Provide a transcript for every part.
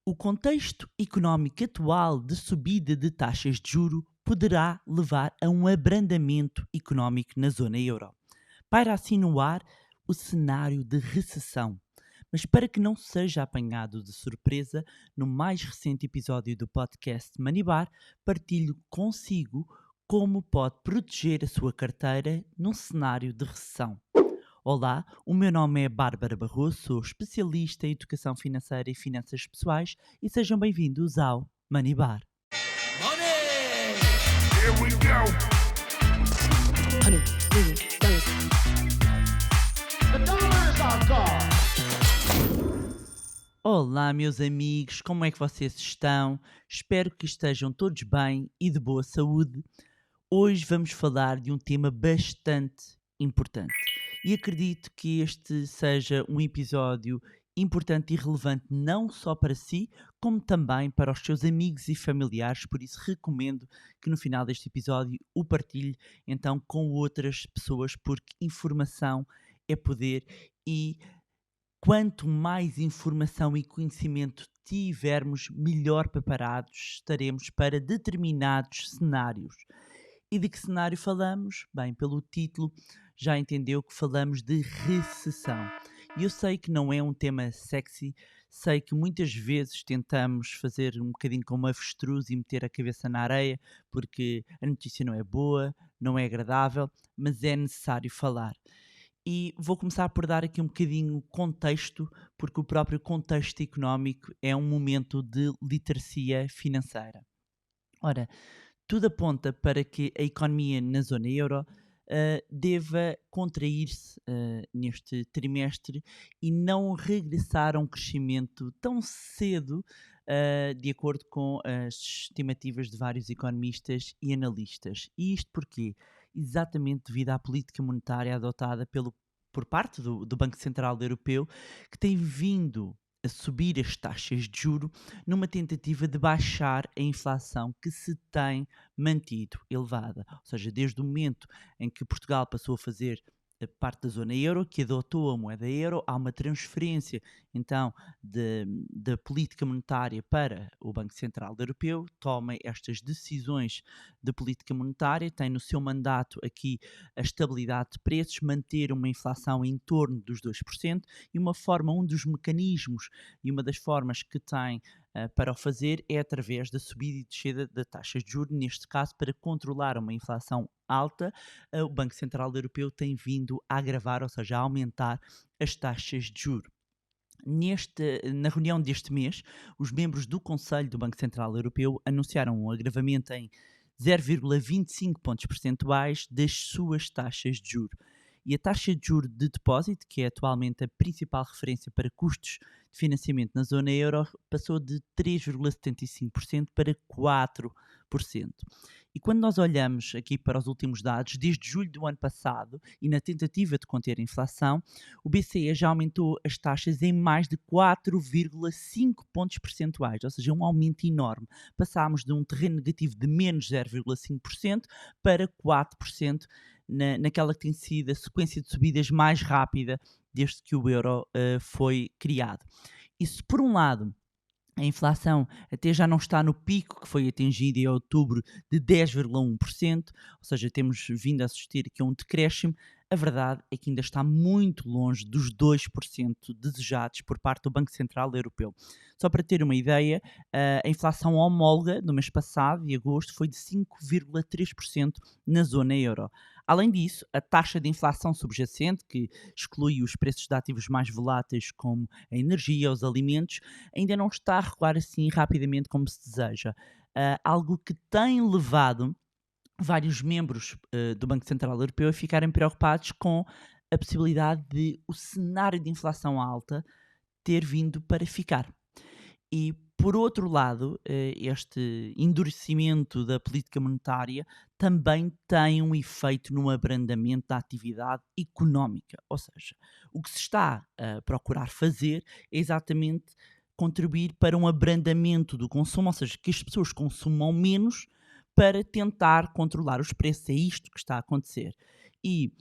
O contexto económico atual de subida de taxas de juro poderá levar a um abrandamento económico na zona euro. Paira assim no ar o cenário de recessão. Mas para que não seja apanhado de surpresa, no mais recente episódio do podcast Manibar, partilho consigo como pode proteger a sua carteira num cenário de recessão. Olá, o meu nome é Bárbara Barroso, sou especialista em educação financeira e finanças pessoais e sejam bem-vindos ao Manibar. Money! Here we go. $100 million. The dollar is our god! Olá, meus amigos, como é que vocês estão? Espero que estejam todos bem e de boa saúde. Hoje vamos falar de um tema bastante importante e acredito que este seja um episódio importante e relevante não só para si, como também para os seus amigos e familiares, por isso recomendo que no final deste episódio o partilhe então com outras pessoas, porque informação é poder e quanto mais informação e conhecimento tivermos, melhor preparados estaremos para determinados cenários. E de que cenário falamos? Bem, pelo título já entendeu que falamos de recessão. E eu sei que não é um tema sexy, sei que muitas vezes tentamos fazer um bocadinho como avestruz e meter a cabeça na areia, porque a notícia não é boa, não é agradável, mas é necessário falar. E vou começar por dar aqui um bocadinho contexto, porque o próprio contexto económico é um momento de literacia financeira. Ora, tudo aponta para que a economia na zona euro deva contrair-se neste trimestre e não regressar a um crescimento tão cedo, de acordo com as estimativas de vários economistas e analistas. E isto porquê? Exatamente devido à política monetária adotada por parte do Banco Central Europeu, que tem vindo a subir as taxas de juro numa tentativa de baixar a inflação que se tem mantido elevada. Ou seja, desde o momento em que Portugal passou a fazer parte da zona euro, que adotou a moeda euro, há uma transferência então da política monetária para o Banco Central Europeu, toma estas decisões de política monetária, tem no seu mandato aqui a estabilidade de preços, manter uma inflação em torno dos 2% e um dos mecanismos e uma das formas que tem para o fazer é através da subida e descida da taxa de juros, neste caso para controlar uma inflação alta, o Banco Central Europeu tem vindo a agravar, ou seja, a aumentar as taxas de juros. Na reunião deste mês, os membros do Conselho do Banco Central Europeu anunciaram um agravamento em 0,25 pontos percentuais das suas taxas de juros. E a taxa de juros de depósito, que é atualmente a principal referência para custos de financiamento na zona euro, passou de 3,75% para 4%. E quando nós olhamos aqui para os últimos dados, desde julho do ano passado, e na tentativa de conter a inflação, o BCE já aumentou as taxas em mais de 4,5 pontos percentuais, ou seja, um aumento enorme. Passámos de um terreno negativo de menos 0,5% para 4%, naquela que tem sido a sequência de subidas mais rápida desde que o euro foi criado. Isso, por um lado, a inflação até já não está no pico que foi atingido em outubro de 10,1%, ou seja, temos vindo a assistir aqui a um decréscimo. A verdade é que ainda está muito longe dos 2% desejados por parte do Banco Central Europeu. Só para ter uma ideia, a inflação homóloga no mês passado, de agosto, foi de 5,3% na zona euro. Além disso, a taxa de inflação subjacente, que exclui os preços de ativos mais voláteis como a energia, os alimentos, ainda não está a recuar assim rapidamente como se deseja. Algo que tem levado vários membros do Banco Central Europeu a ficarem preocupados com a possibilidade de o cenário de inflação alta ter vindo para ficar. E, por outro lado, este endurecimento da política monetária também tem um efeito no abrandamento da atividade económica. Ou seja, o que se está a procurar fazer é exatamente contribuir para um abrandamento do consumo, ou seja, que as pessoas consumam menos para tentar controlar os preços. É isto que está a acontecer. E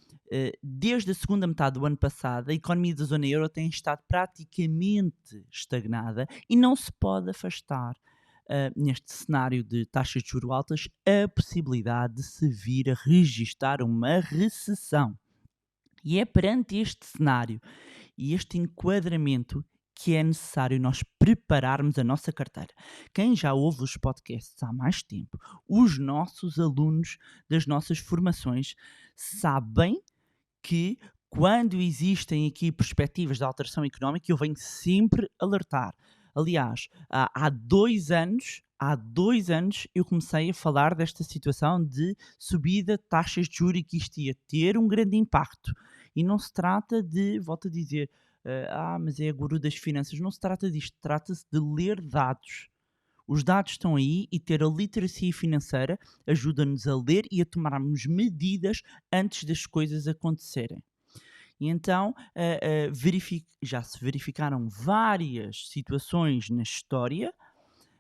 desde a segunda metade do ano passado, a economia da zona euro tem estado praticamente estagnada e não se pode afastar, neste cenário de taxas de juros altas, a possibilidade de se vir a registar uma recessão. E é perante este cenário e este enquadramento que é necessário nós prepararmos a nossa carteira. Quem já ouve os podcasts há mais tempo, os nossos alunos das nossas formações, sabem que quando existem aqui perspectivas de alteração económica, eu venho sempre alertar. Aliás, há 2 anos eu comecei a falar desta situação de subida de taxas de juros e que isto ia ter um grande impacto. E não se trata de, volto a dizer, mas é a guru das finanças. Não se trata disto, trata-se de ler dados. Os dados estão aí e ter a literacia financeira ajuda-nos a ler e a tomarmos medidas antes das coisas acontecerem. E então já se verificaram várias situações na história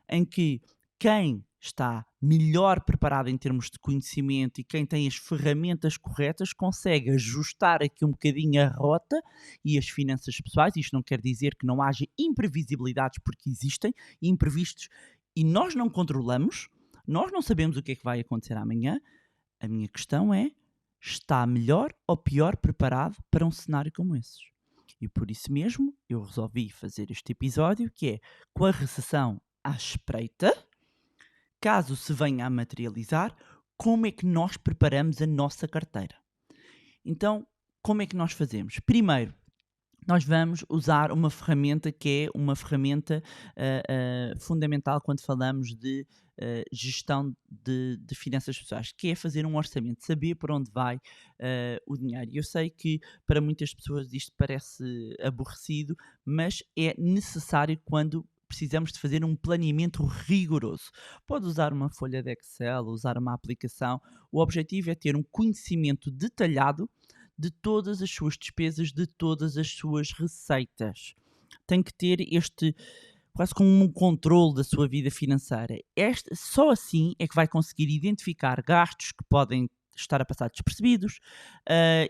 em que quem está melhor preparado em termos de conhecimento e quem tem as ferramentas corretas consegue ajustar aqui um bocadinho a rota e as finanças pessoais. Isto não quer dizer que não haja imprevisibilidades, porque existem imprevistos e nós não controlamos, nós não sabemos o que é que vai acontecer amanhã. A minha questão é, está melhor ou pior preparado para um cenário como esses? E por isso mesmo eu resolvi fazer este episódio, que é com a recessão à espreita, caso se venha a materializar, como é que nós preparamos a nossa carteira? Então, como é que nós fazemos? Primeiro, nós vamos usar uma ferramenta que é uma ferramenta fundamental quando falamos de gestão de finanças pessoais, que é fazer um orçamento, saber para onde vai o dinheiro. Eu sei que para muitas pessoas isto parece aborrecido, mas é necessário quando precisamos de fazer um planeamento rigoroso. Pode usar uma folha de Excel, usar uma aplicação. O objetivo é ter um conhecimento detalhado de todas as suas despesas, de todas as suas receitas. Tem que ter quase como um controle da sua vida financeira. Só assim é que vai conseguir identificar gastos que podem estar a passar despercebidos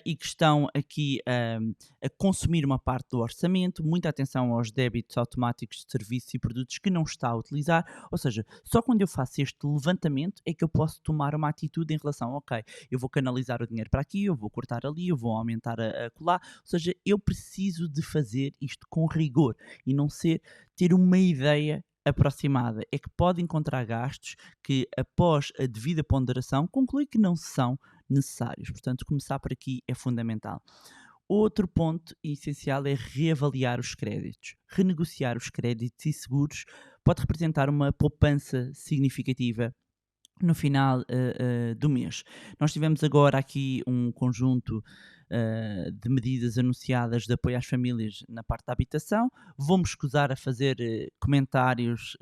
e que estão aqui a consumir uma parte do orçamento. Muita atenção aos débitos automáticos de serviços e produtos que não está a utilizar. Ou seja, só quando eu faço este levantamento é que eu posso tomar uma atitude em relação, ok, eu vou canalizar o dinheiro para aqui, eu vou cortar ali, eu vou aumentar a colar. Ou seja, eu preciso de fazer isto com rigor e não ter uma ideia aproximada. É que pode encontrar gastos que, após a devida ponderação, conclui que não são necessários. Portanto, começar por aqui é fundamental. Outro ponto essencial é reavaliar os créditos. Renegociar os créditos e seguros pode representar uma poupança significativa no final do mês. Nós tivemos agora aqui um conjunto de medidas anunciadas de apoio às famílias na parte da habitação. Vou-me escusar a fazer comentários.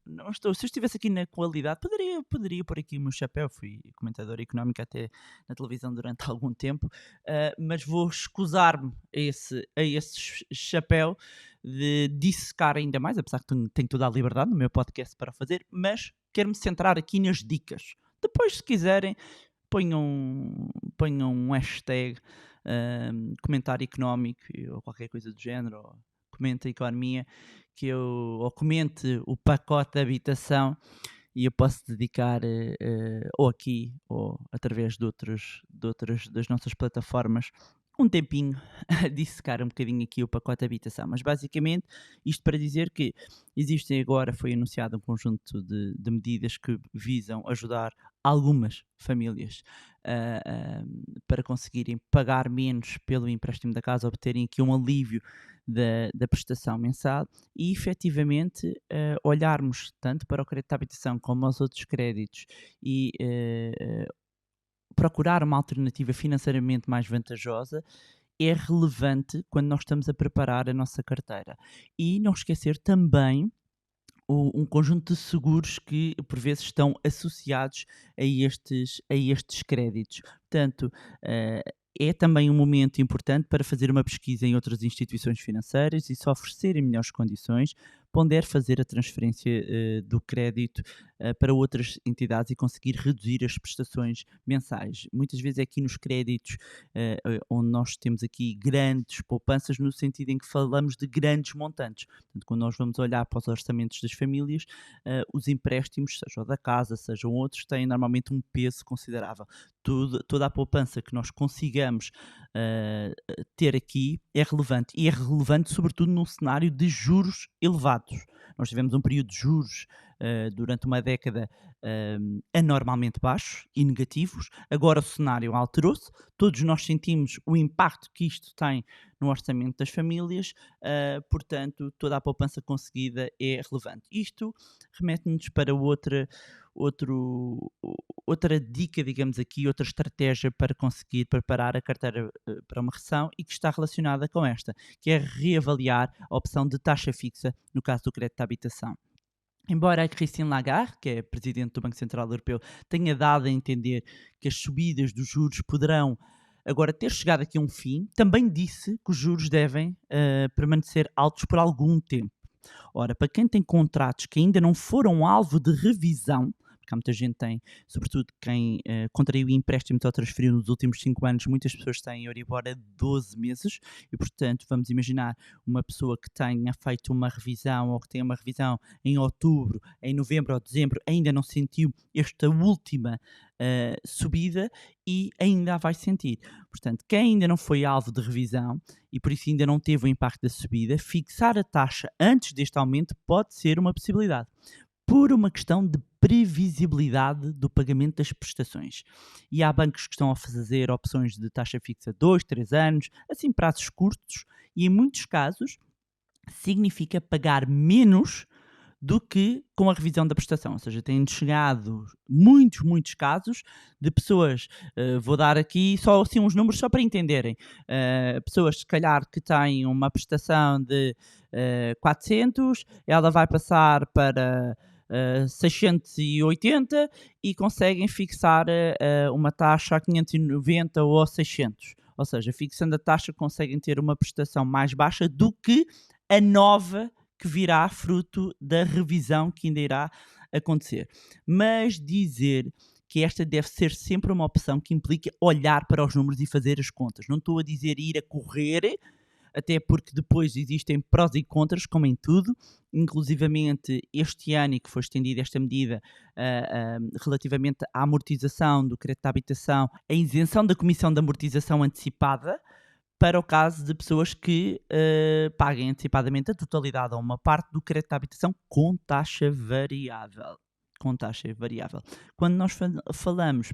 Não estou, se eu estivesse aqui na qualidade, poderia pôr aqui o meu chapéu. Fui comentador económico até na televisão durante algum tempo, mas vou escusar-me a esse chapéu de dissecar ainda mais, apesar que tenho toda a liberdade no meu podcast para fazer, mas quero-me centrar aqui nas dicas. Depois, se quiserem, ponham um hashtag comentário económico ou qualquer coisa do género, ou comente a economia, ou comente o pacote de habitação e eu posso dedicar ou aqui ou através de outras das nossas plataformas um tempinho a dissecar um bocadinho aqui o pacote de habitação. Mas basicamente isto para dizer que foi anunciado um conjunto de medidas que visam ajudar algumas famílias para conseguirem pagar menos pelo empréstimo da casa, obterem aqui um alívio da prestação mensal e efetivamente olharmos tanto para o crédito de habitação como aos outros créditos e procurar uma alternativa financeiramente mais vantajosa é relevante quando nós estamos a preparar a nossa carteira. E não esquecer também um conjunto de seguros que por vezes estão associados a estes créditos. Portanto, é também um momento importante para fazer uma pesquisa em outras instituições financeiras e se oferecerem melhores condições, ponder fazer a transferência do crédito para outras entidades e conseguir reduzir as prestações mensais. Muitas vezes é aqui nos créditos onde nós temos aqui grandes poupanças, no sentido em que falamos de grandes montantes. Portanto, quando nós vamos olhar para os orçamentos das famílias, os empréstimos, seja o da casa, sejam outros, têm normalmente um peso considerável. Toda a poupança que nós consigamos ter aqui é relevante, e é relevante sobretudo num cenário de juros elevados. Nós tivemos um período de juros durante uma década anormalmente baixos e negativos. Agora o cenário alterou-se, todos nós sentimos o impacto que isto tem no orçamento das famílias, portanto toda a poupança conseguida é relevante. Isto remete-nos para outra dica, digamos aqui, outra estratégia para conseguir preparar a carteira para uma recessão, e que está relacionada com esta, que é reavaliar a opção de taxa fixa no caso do crédito de habitação. Embora a Christine Lagarde, que é presidente do Banco Central Europeu, tenha dado a entender que as subidas dos juros poderão agora ter chegado aqui a um fim, também disse que os juros devem permanecer altos por algum tempo. Ora, para quem tem contratos que ainda não foram alvo de revisão, porque há muita gente tem, sobretudo quem contraiu empréstimos ou transferiu nos últimos 5 anos, muitas pessoas têm Euribor a 12 meses e, portanto, vamos imaginar uma pessoa que tenha feito uma revisão ou que tenha uma revisão em outubro, em novembro ou dezembro, ainda não sentiu esta última subida e ainda a vai sentir. Portanto, quem ainda não foi alvo de revisão e por isso ainda não teve o impacto da subida, fixar a taxa antes deste aumento pode ser uma possibilidade, por uma questão de previsibilidade do pagamento das prestações. E há bancos que estão a fazer opções de taxa fixa 2, 3 anos, assim prazos curtos, e em muitos casos significa pagar menos do que com a revisão da prestação. Ou seja, têm chegado muitos casos de pessoas, vou dar aqui só assim uns números só para entenderem, pessoas se calhar que têm uma prestação de 400, ela vai passar para 680 e conseguem fixar uma taxa a 590 ou a 600. Ou seja, fixando a taxa conseguem ter uma prestação mais baixa do que a nova que virá fruto da revisão que ainda irá acontecer. Mas dizer que esta deve ser sempre uma opção que implica olhar para os números e fazer as contas. Não estou a dizer ir a correr, até porque depois existem prós e contras, como em tudo, inclusivamente este ano, e que foi estendida esta medida relativamente à amortização do crédito de habitação, a isenção da comissão de amortização antecipada, para o caso de pessoas que paguem antecipadamente a totalidade ou uma parte do crédito de habitação com taxa variável. Quando nós falamos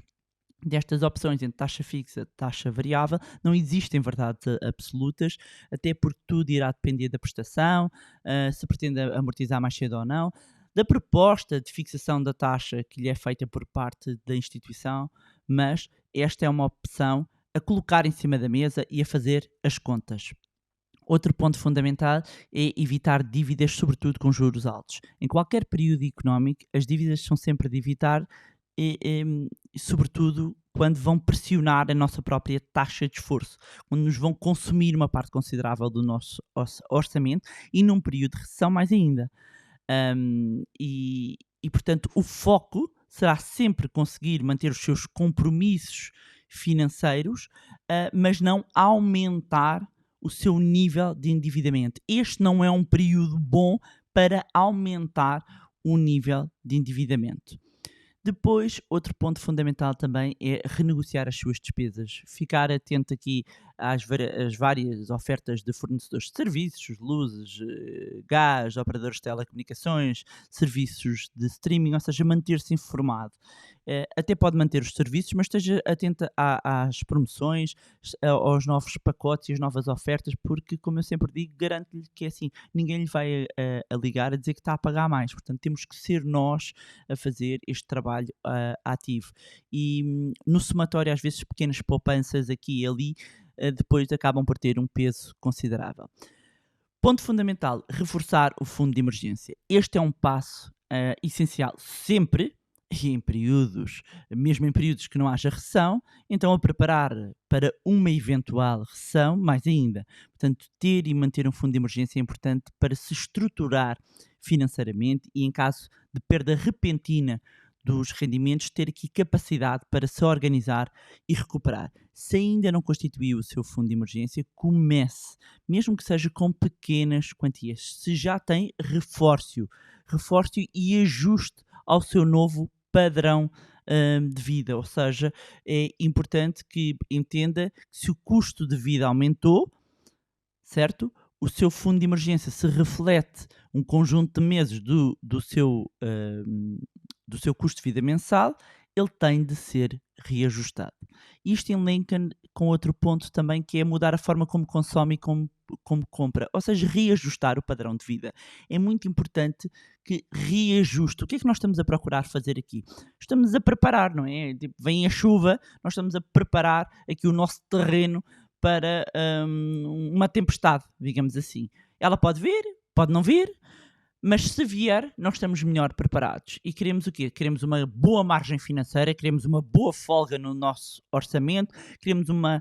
destas opções entre taxa fixa e taxa variável, não existem verdades absolutas, até porque tudo irá depender da prestação, se pretende amortizar mais cedo ou não, da proposta de fixação da taxa que lhe é feita por parte da instituição, mas esta é uma opção a colocar em cima da mesa e a fazer as contas. Outro ponto fundamental é evitar dívidas, sobretudo com juros altos. Em qualquer período económico, as dívidas são sempre de evitar, sobretudo quando vão pressionar a nossa própria taxa de esforço, quando nos vão consumir uma parte considerável do nosso orçamento, e num período de recessão mais ainda. Portanto, o foco será sempre conseguir manter os seus compromissos financeiros, mas não aumentar o seu nível de endividamento. Este não é um período bom para aumentar o nível de endividamento. Depois, outro ponto fundamental também é renegociar as suas despesas. Ficar atento aqui às várias ofertas de fornecedores de serviços, luzes, gás, operadores de telecomunicações, serviços de streaming, ou seja, manter-se informado. Até pode manter os serviços, mas esteja atento às promoções, aos novos pacotes e às novas ofertas, porque, como eu sempre digo, garanto-lhe que é assim, ninguém lhe vai a ligar a dizer que está a pagar mais. Portanto, temos que ser nós a fazer este trabalho ativo. E no somatório, às vezes, pequenas poupanças aqui e ali, depois acabam por ter um peso considerável. Ponto fundamental, reforçar o fundo de emergência. Este é um passo essencial sempre, e mesmo em períodos que não haja recessão, então a preparar para uma eventual recessão, mais ainda. Portanto, ter e manter um fundo de emergência é importante para se estruturar financeiramente e, em caso de perda repentina dos rendimentos, ter aqui capacidade para se organizar e recuperar. Se ainda não constituiu o seu fundo de emergência, comece, mesmo que seja com pequenas quantias. Se já tem, reforce-o e ajuste ao seu novo padrão de vida. Ou seja, é importante que entenda que se o custo de vida aumentou, certo? O seu fundo de emergência se reflete um conjunto de meses do seu custo de vida mensal, ele tem de ser reajustado. Isto elenca com outro ponto também, que é mudar a forma como consome e como compra, ou seja, reajustar o padrão de vida. É muito importante que reajuste. O que é que nós estamos a procurar fazer aqui? Estamos a preparar, não é? Tipo, vem a chuva, nós estamos a preparar aqui o nosso terreno para uma tempestade, digamos assim. Ela pode vir, pode não vir, mas se vier, nós estamos melhor preparados. E queremos o quê? Queremos uma boa margem financeira, queremos uma boa folga no nosso orçamento, queremos uma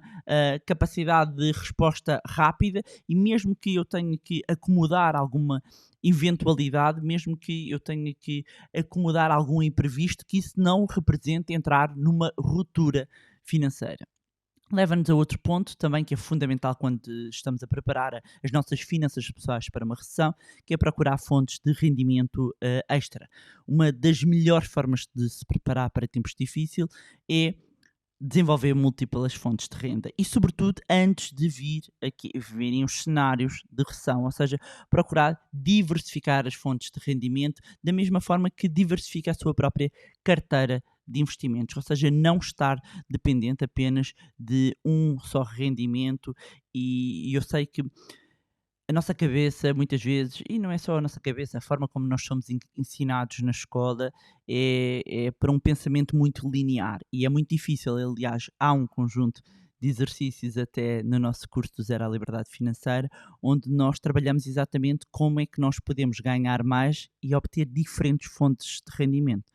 capacidade de resposta rápida, e mesmo que eu tenha que acomodar alguma eventualidade, mesmo que eu tenha que acomodar algum imprevisto, que isso não represente entrar numa ruptura financeira. Leva-nos a outro ponto também que é fundamental quando estamos a preparar as nossas finanças pessoais para uma recessão, que é procurar fontes de rendimento extra. Uma das melhores formas de se preparar para tempos difíceis é desenvolver múltiplas fontes de renda e, sobretudo, antes de virem os cenários de recessão, ou seja, procurar diversificar as fontes de rendimento da mesma forma que diversifica a sua própria carteira de investimentos, ou seja, não estar dependente apenas de um só rendimento. E eu sei que a nossa cabeça, muitas vezes, e não é só a nossa cabeça, a forma como nós somos ensinados na escola é para um pensamento muito linear, e é muito difícil. Aliás, há um conjunto de exercícios até no nosso curso do Zero à Liberdade Financeira, onde nós trabalhamos exatamente como é que nós podemos ganhar mais e obter diferentes fontes de rendimento.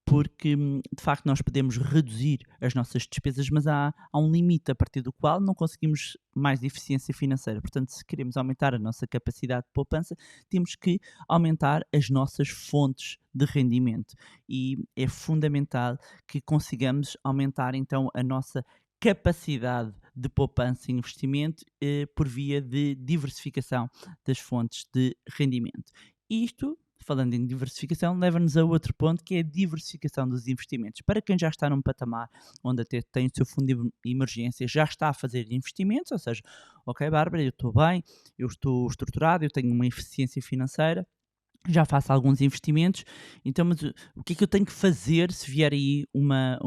Porque, de facto, nós podemos reduzir as nossas despesas, mas há um limite a partir do qual não conseguimos mais eficiência financeira. Portanto, se queremos aumentar a nossa capacidade de poupança, temos que aumentar as nossas fontes de rendimento. E é fundamental que consigamos aumentar, então, a nossa capacidade de poupança e investimento por via de diversificação das fontes de rendimento. Isto, falando em diversificação, leva-nos a outro ponto, que é a diversificação dos investimentos. Para quem já está num patamar onde até tem o seu fundo de emergência, já está a fazer investimentos, ou seja, ok, Bárbara, eu estou bem, eu estou estruturado, eu tenho uma eficiência financeira, já faço alguns investimentos, então, mas o que é que eu tenho que fazer se vier aí uma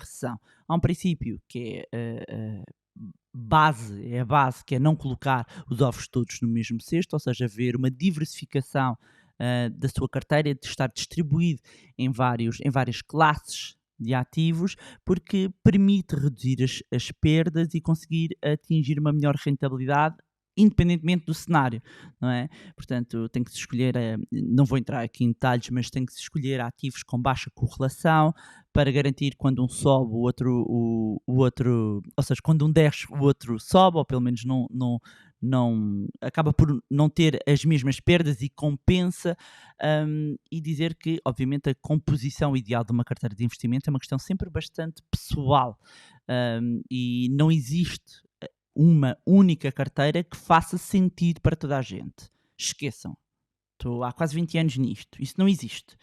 recessão? Há um princípio que é a base, que é não colocar os ovos todos no mesmo cesto, ou seja, haver uma diversificação da sua carteira, de estar distribuído em várias classes de ativos, porque permite reduzir as perdas e conseguir atingir uma melhor rentabilidade, independentemente do cenário, não é? Portanto, tem que se escolher, não vou entrar aqui em detalhes, mas tem que se escolher ativos com baixa correlação para garantir quando um sobe, o outro, ou seja, quando um desce, o outro sobe, ou pelo menos não acaba por não ter as mesmas perdas e compensa. E dizer que, obviamente, a composição ideal de uma carteira de investimento é uma questão sempre bastante pessoal, e não existe uma única carteira que faça sentido para toda a gente. Esqueçam. Estou há quase 20 anos nisto. Isso não existe.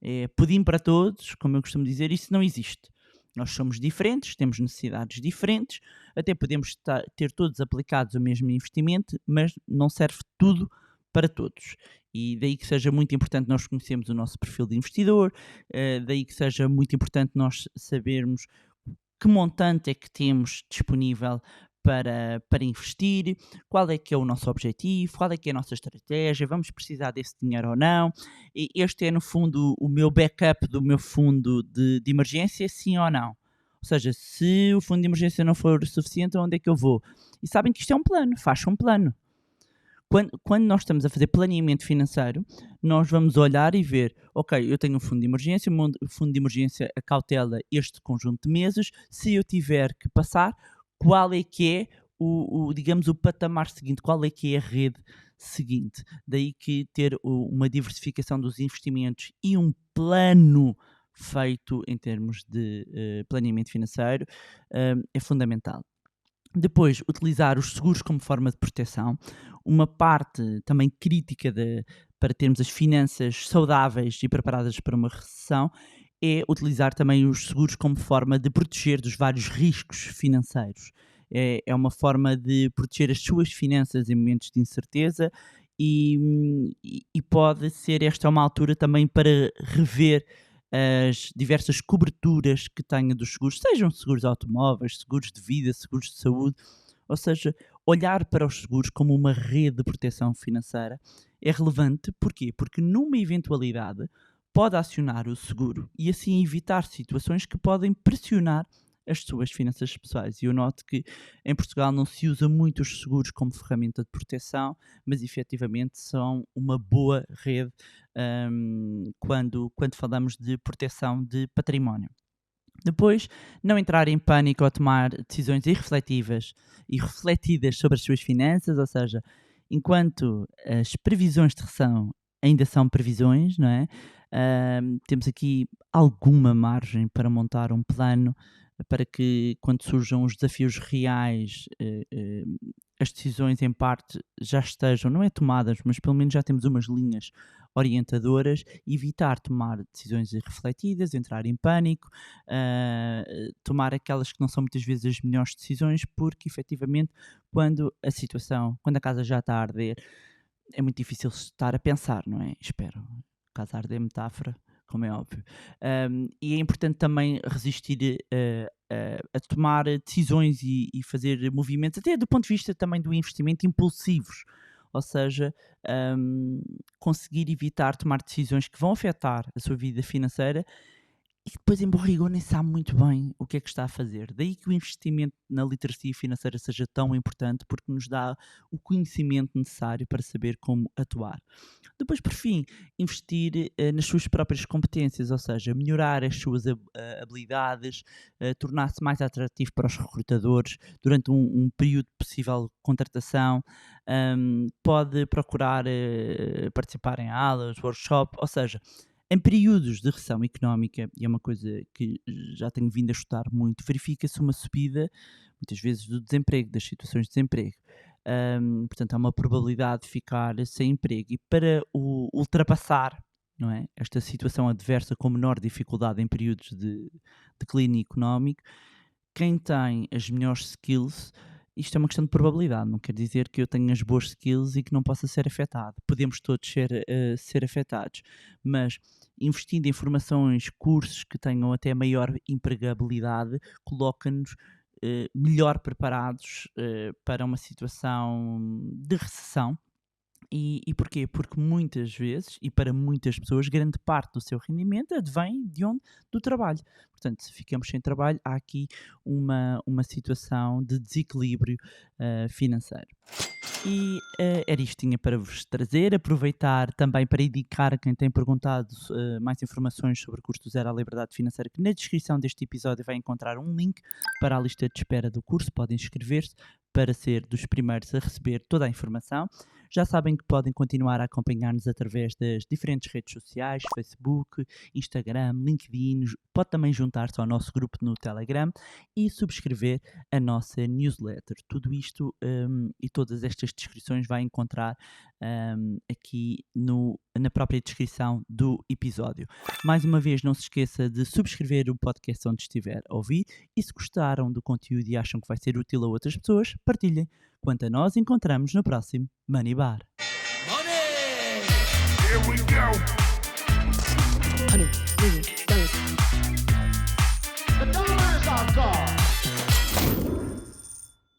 É pudim para todos, como eu costumo dizer, isso não existe. Nós somos diferentes, temos necessidades diferentes, até podemos ter todos aplicados o mesmo investimento, mas não serve tudo para todos. E daí que seja muito importante nós conhecermos o nosso perfil de investidor, daí que seja muito importante nós sabermos que montante é que temos disponível para investir, qual é que é o nosso objetivo, qual é que é a nossa estratégia, vamos precisar desse dinheiro ou não. E este é, no fundo, o meu backup do meu fundo de emergência, sim ou não. Ou seja, se o fundo de emergência não for suficiente, onde é que eu vou? E sabem que isto é um plano, façam um plano. Quando nós estamos a fazer planeamento financeiro, nós vamos olhar e ver, ok, eu tenho um fundo de emergência, o fundo de emergência acautela este conjunto de meses, se eu tiver que passar, qual é que é digamos, o patamar seguinte, qual é que é a rede seguinte. Daí que ter uma diversificação dos investimentos e um plano feito em termos de planeamento financeiro é fundamental. Depois, utilizar os seguros como forma de proteção. Uma parte também crítica para termos as finanças saudáveis e preparadas para uma recessão é utilizar também os seguros como forma de proteger dos vários riscos financeiros. É uma forma de proteger as suas finanças em momentos de incerteza e pode ser esta uma altura também para rever as diversas coberturas que tenha dos seguros, sejam seguros automóveis, seguros de vida, seguros de saúde, ou seja, olhar para os seguros como uma rede de proteção financeira é relevante. Porquê? Porque numa eventualidade pode acionar o seguro e assim evitar situações que podem pressionar as suas finanças pessoais. E eu noto que em Portugal não se usa muito os seguros como ferramenta de proteção, mas efetivamente são uma boa rede quando falamos de proteção de património. Depois, não entrar em pânico ou tomar decisões irrefletidas sobre as suas finanças, ou seja, enquanto as previsões de recessão ainda são previsões, não é? Temos aqui alguma margem para montar um plano para que, quando surjam os desafios reais, as decisões em parte já estejam, não é tomadas, mas pelo menos já temos umas linhas orientadoras, evitar tomar decisões irrefletidas, entrar em pânico, tomar aquelas que não são muitas vezes as melhores decisões, porque efetivamente quando a casa já está a arder, é muito difícil estar a pensar, não é? Espero. Casa a arder, metáfora, como é óbvio. E é importante também resistir a tomar decisões e fazer movimentos, até do ponto de vista também do investimento, impulsivos. Ou seja, conseguir evitar tomar decisões que vão afetar a sua vida financeira e depois, em bom rigor, nem sabe muito bem o que é que está a fazer. Daí que o investimento na literacia financeira seja tão importante, porque nos dá o conhecimento necessário para saber como atuar. Depois, por fim, investir nas suas próprias competências, ou seja, melhorar as suas habilidades, tornar-se mais atrativo para os recrutadores durante um período de possível contratação, pode procurar participar em aulas, workshop, ou seja, em períodos de recessão económica, e é uma coisa que já tenho vindo a estudar muito, verifica-se uma subida, muitas vezes, do desemprego, das situações de desemprego. Portanto, há uma probabilidade de ficar sem emprego. E para ultrapassar, não é, esta situação adversa com menor dificuldade em períodos de declínio económico, quem tem as melhores skills, isto é uma questão de probabilidade, não quer dizer que eu tenha as boas skills e que não possa ser afetado. Podemos todos ser afetados, mas investindo em formações, cursos que tenham até maior empregabilidade, coloca-nos melhor preparados para uma situação de recessão. E porquê? Porque muitas vezes, e para muitas pessoas, grande parte do seu rendimento advém de onde? Do trabalho. Portanto, se ficamos sem trabalho, há aqui uma situação de desequilíbrio financeiro. E era isto que tinha para vos trazer. Aproveitar também para indicar a quem tem perguntado mais informações sobre o curso do Zero à Liberdade Financeira, que na descrição deste episódio vai encontrar um link para a lista de espera do curso. Podem inscrever-se para ser dos primeiros a receber toda a informação. Já sabem que podem continuar a acompanhar-nos através das diferentes redes sociais, Facebook, Instagram, LinkedIn. Pode também juntar-se ao nosso grupo no Telegram e subscrever a nossa newsletter. Tudo isto e todas estas descrições vai encontrar aqui na própria descrição do episódio. Mais uma vez, não se esqueça de subscrever o podcast onde estiver a ouvir e se gostaram do conteúdo e acham que vai ser útil a outras pessoas, partilhem. Quanto a nós, encontramos no próximo Money Bar. Money! Here we go!